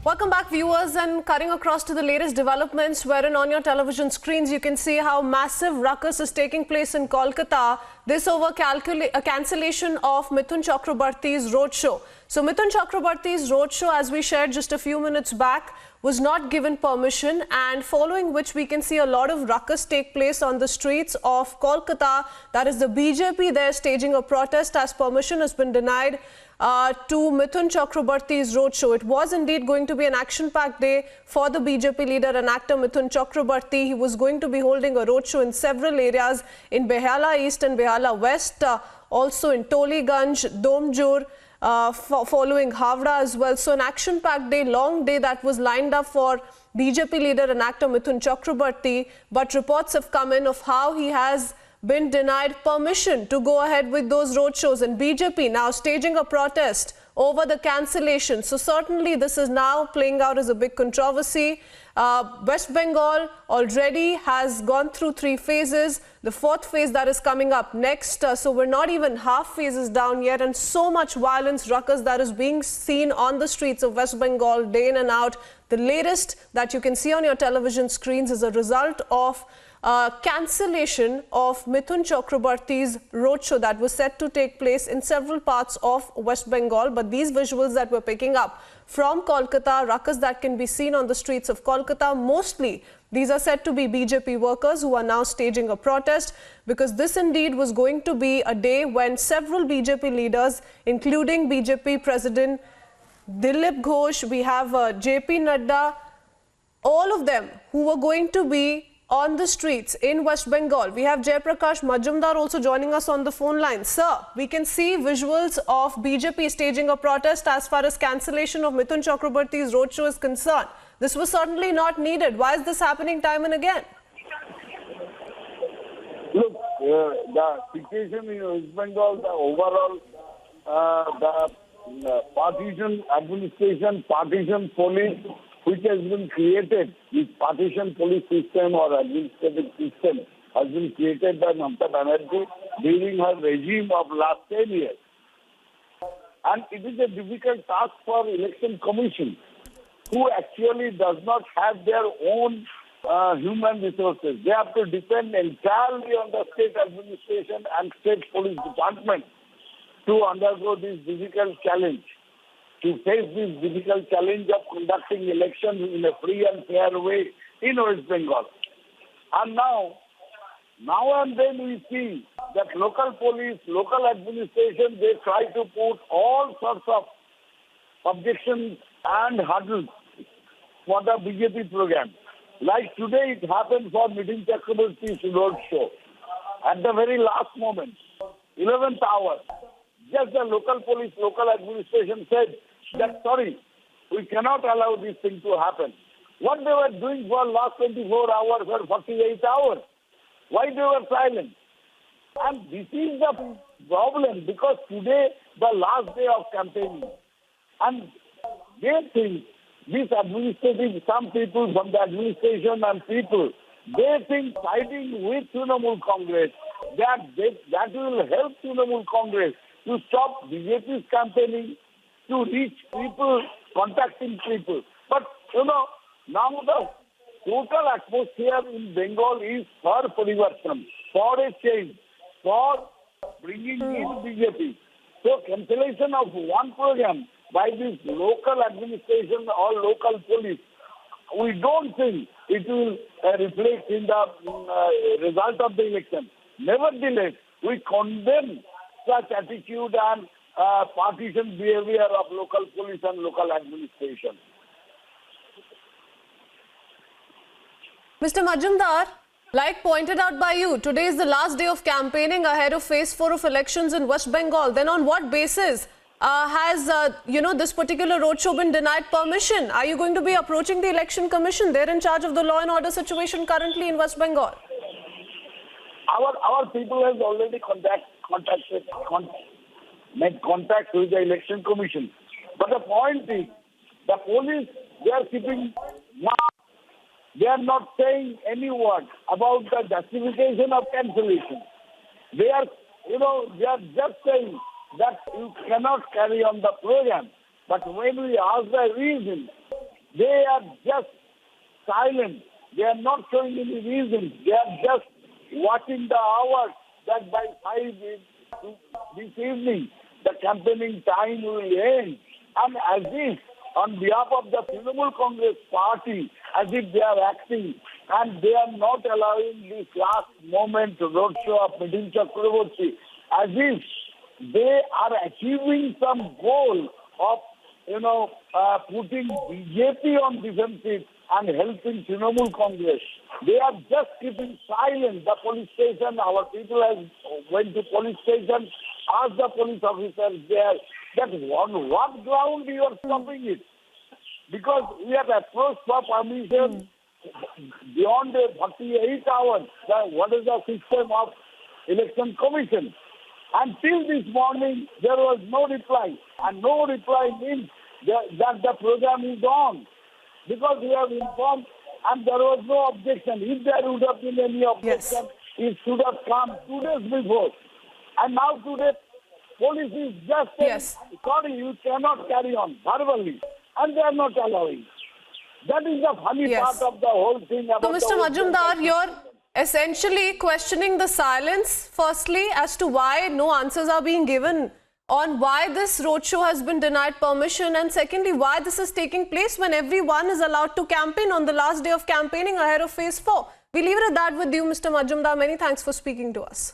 Welcome back, viewers, and cutting across to the latest developments, wherein on your television screens you can see how massive ruckus is taking place in Kolkata. This over cancellation of Mithun Chakrabarty's roadshow. So Mithun Chakrabarty's roadshow, as we shared just a few minutes back, was not given permission, and following which we can see a lot of ruckus take place on the streets of Kolkata. That is the BJP there staging a protest as permission has been denied to Mithun Chakrabarty's roadshow. It was indeed going to be an action-packed day for the BJP leader and actor Mithun Chakrabarty. He was going to be holding a roadshow in several areas in Behala East and Behala West, also in Toliganj, Domjur, following Havra as well. So an action-packed day, long day that was lined up for BJP leader and actor Mithun Chakrabarty, but reports have come in of how he has been denied permission to go ahead with those roadshows, and BJP now staging a protest over the cancellation. So certainly this is now playing out as a big controversy. West Bengal already has gone through 3 phases. The 4th phase that is coming up next. So we're not even half phases down yet, and so much violence, ruckus that is being seen on the streets of West Bengal day in and out. The latest that you can see on your television screens is a result of cancellation of Mithun Chakrabarty's roadshow that was set to take place in several parts of West Bengal. But these visuals that we're picking up from Kolkata, ruckus that can be seen on the streets of Kolkata, mostly these are said to be BJP workers who are now staging a protest, because this indeed was going to be a day when several BJP leaders, including BJP President Dilip Ghosh, we have JP Nadda, all of them who were going to be on the streets in West Bengal. We have Jaiprakash Majumdar also joining us on the phone line. Sir, we can see visuals of BJP staging a protest as far as cancellation of Mithun Chakrabarty's roadshow is concerned. This was certainly not needed. Why is this happening time and again? Look, the situation in West Bengal, the overall, the partition administration, partition police, which has been created, this partition police system or administrative system has been created by Mamata Banerjee during her regime of last 10 years. And it is a difficult task for election commission, who actually does not have their own human resources. They have to depend entirely on the state administration and state police department to undergo this difficult challenge, to face this difficult challenge of conducting elections in a free and fair way in West Bengal. And now and then we see that local police, local administration, they try to put all sorts of objections and hurdles for the BJP program. Like today it happened for Mithun Chakrabarty's roadshow. At the very last moment, 11th hour, just the local police, local administration said that, sorry, we cannot allow this thing to happen. What they were doing for last 24 hours or 48 hours, why they were silent? And this is the problem, because today, the last day of campaigning, and they think this administrative, some people from the administration and people, they think fighting with Trinamool Congress, that will help Trinamool Congress to stop BJP's campaigning, to reach people, contacting people. But, now the total atmosphere in Bengal is for Parivartan, for a change, for bringing in BJP. So cancellation of one program by this local administration or local police, we don't think it will reflect in the result of the election. Nevertheless, we condemn such attitude and partisan behavior of local police and local administration. Mr. Majumdar, like pointed out by you, today is the last day of campaigning ahead of phase 4 of elections in West Bengal. Then on what basis has this particular roadshow been denied permission? Are you going to be approaching the election commission? They're in charge of the law and order situation currently in West Bengal. Our people have already made contact with the election commission. But the point is, the police, they are keeping mum. They are not saying any word about the justification of cancellation. They are, they are just saying that you cannot carry on the program. But when we ask the reason, They are just silent. They are not showing any reason. They are just watching the hours that by 5 this evening the campaigning time will end. And as if on behalf of the Trinamool Congress party, as if they are acting and they are not allowing this last moment roadshow of Mithun Chakraborty, as if they are achieving some goal of, putting BJP on defensive and helping Trinamool Congress. They are just keeping silent. The police station, our people have went to police station, asked the police officers there that on what ground you are stopping it? Because we have approached for permission beyond 48 hours. What is the system of election commission? Until this morning, there was no reply. And no reply means that the program is on. Because we have informed and there was no objection. If there would have been any objection, it should have come 2 days before. And now today, police is just saying, sorry, you cannot carry on verbally. And they are not allowing. That is the funny part of the whole thing. So, Mr. Majumdar, you're essentially questioning the silence, firstly, as to why no answers are being given on why this roadshow has been denied permission, and secondly, why this is taking place when everyone is allowed to campaign on the last day of campaigning ahead of phase 4. We leave it at that with you, Mr. Majumdar. Many thanks for speaking to us.